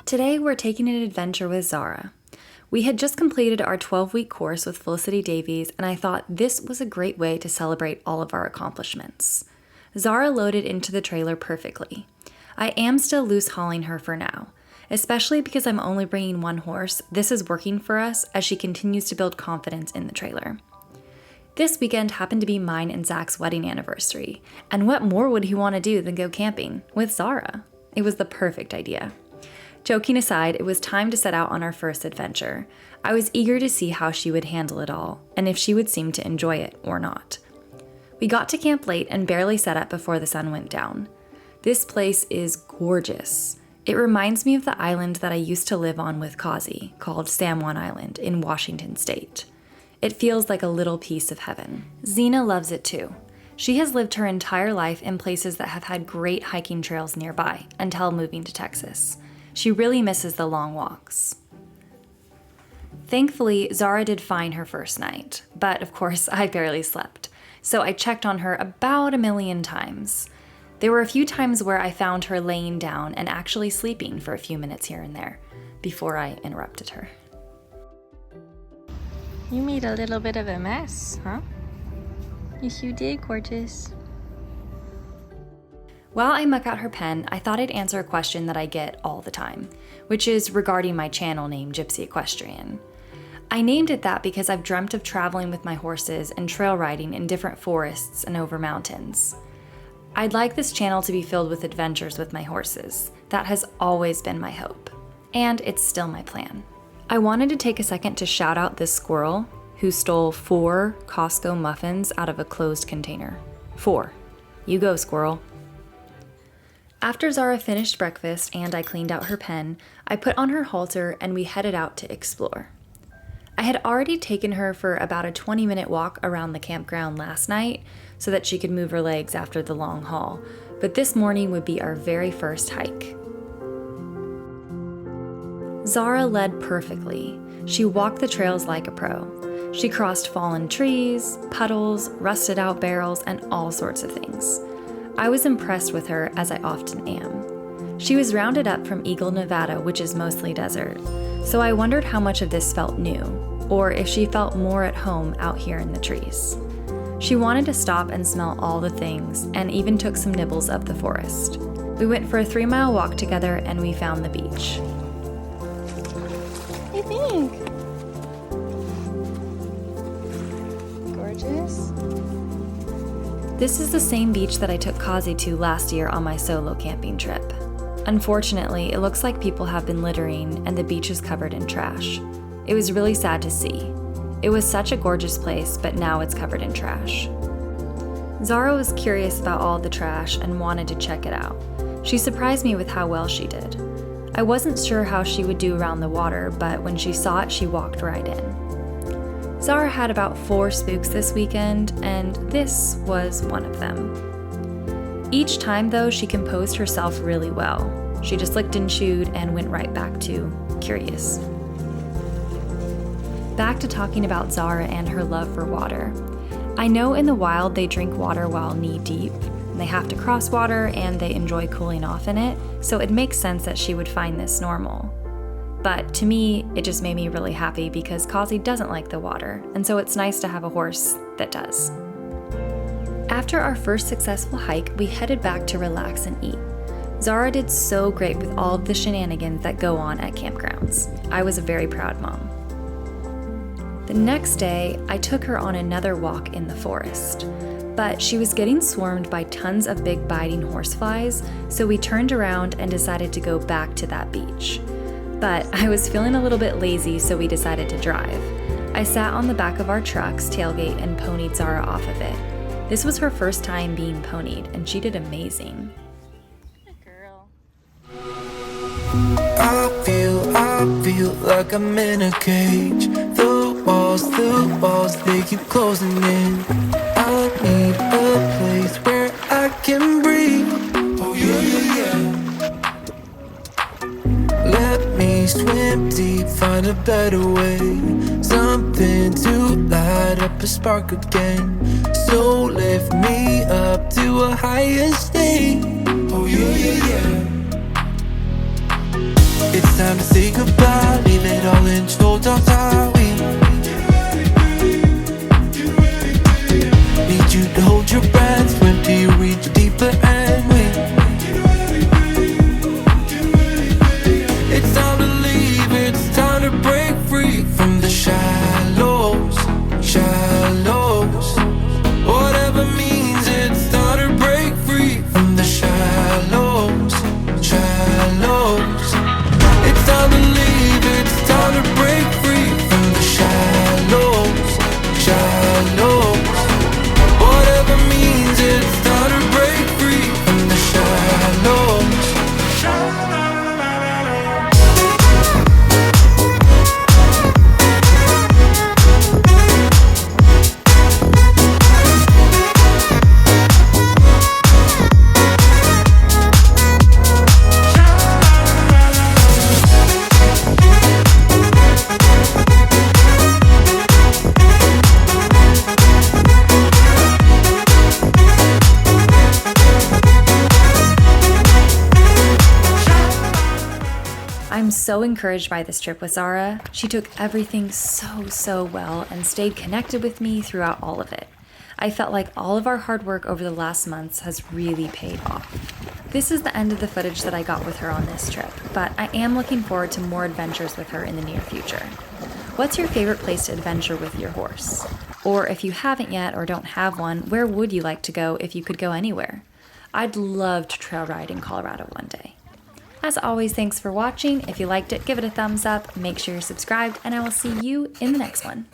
Today we're taking an adventure with Zara. We had just completed our 12-week course with Felicity Davies, and I thought this was a great way to celebrate all of our accomplishments. Zara loaded into the trailer perfectly. I am still loose hauling her for now. Especially because I'm only bringing one horse, this is working for us as she continues to build confidence in the trailer. This weekend happened to be mine and Zach's wedding anniversary, and what more would he want to do than go camping with Zara? It was the perfect idea. Joking aside, it was time to set out on our first adventure. I was eager to see how she would handle it all, and if she would seem to enjoy it or not. We got to camp late and barely set up before the sun went down. This place is gorgeous. It reminds me of the island that I used to live on with Kazi, called San Juan Island in Washington State. It feels like a little piece of heaven. Xena loves it too. She has lived her entire life in places that have had great hiking trails nearby until moving to Texas. She really misses the long walks. Thankfully, Zara did fine her first night, but of course I barely slept, so I checked on her about 1,000,000 times. There were a few times where I found her laying down and actually sleeping for a few minutes here and there before I interrupted her. You made a little bit of a mess, huh? Yes, you did, gorgeous. While I muck out her pen, I thought I'd answer a question that I get all the time, which is regarding my channel name, Gypsy Equestrian. I named it that because I've dreamt of traveling with my horses and trail riding in different forests and over mountains. I'd like this channel to be filled with adventures with my horses. That has always been my hope, and it's still my plan. I wanted to take a second to shout out this squirrel who stole 4 Costco muffins out of a closed container. 4. You go, squirrel. After Zara finished breakfast and I cleaned out her pen, I put on her halter and we headed out to explore. I had already taken her for about a 20-minute walk around the campground last night so that she could move her legs after the long haul, but this morning would be our very first hike. Zara led perfectly. She walked the trails like a pro. She crossed fallen trees, puddles, rusted out barrels, and all sorts of things. I was impressed with her, as I often am. She was rounded up from Eagle, Nevada, which is mostly desert, so I wondered how much of this felt new, or if she felt more at home out here in the trees. She wanted to stop and smell all the things, and even took some nibbles of the forest. We went for a 3-mile walk together and we found the beach. What do you think? Gorgeous. This is the same beach that I took Kazi to last year on my solo camping trip. Unfortunately, it looks like people have been littering and the beach is covered in trash. It was really sad to see. It was such a gorgeous place, but now it's covered in trash. Zara was curious about all the trash and wanted to check it out. She surprised me with how well she did. I wasn't sure how she would do around the water, but when she saw it, she walked right in. Zara had about 4 spooks this weekend, and this was one of them. Each time, though, she composed herself really well. She just licked and chewed and went right back to curious. Back to talking about Zara and her love for water. I know in the wild they drink water while knee-deep. They have to cross water and they enjoy cooling off in it, so it makes sense that she would find this normal. But to me, it just made me really happy because Kazi doesn't like the water, and so it's nice to have a horse that does. After our first successful hike, we headed back to relax and eat. Zara did so great with all of the shenanigans that go on at campgrounds. I was a very proud mom. The next day, I took her on another walk in the forest, but she was getting swarmed by tons of big biting horseflies, so we turned around and decided to go back to that beach. But I was feeling a little bit lazy, so we decided to drive. I sat on the back of our truck's tailgate and ponied Zara off of it. This was her first time being ponied, and she did amazing. Good girl. I feel like I'm in a cage. The walls, they keep closing in. I need a place where I can breathe. Oh yeah. Let me swim deep, find a better way. Something to light up a spark again. So lift me up to a higher state. Oh yeah. It's time to say goodbye, leave it all in old dogs highway. Need you to hold your breath, when do you reach deeper and win? It's time to leave, it's time to break free from the shallows, shallows. Whatever means, it's time to break free from the shallows, shallows. It's time to leave, it's time to break free from the shallows, shallows. Whatever means, it's time to break free from the shallows. I'm so encouraged by this trip with Zara. She took everything so well and stayed connected with me throughout all of it. I felt like all of our hard work over the last months has really paid off. This is the end of the footage that I got with her on this trip, but I am looking forward to more adventures with her in the near future. What's your favorite place to adventure with your horse? Or if you haven't yet or don't have one, where would you like to go if you could go anywhere? I'd love to trail ride in Colorado one day. As always, thanks for watching. If you liked it, give it a thumbs up, make sure you're subscribed, and I will see you in the next one.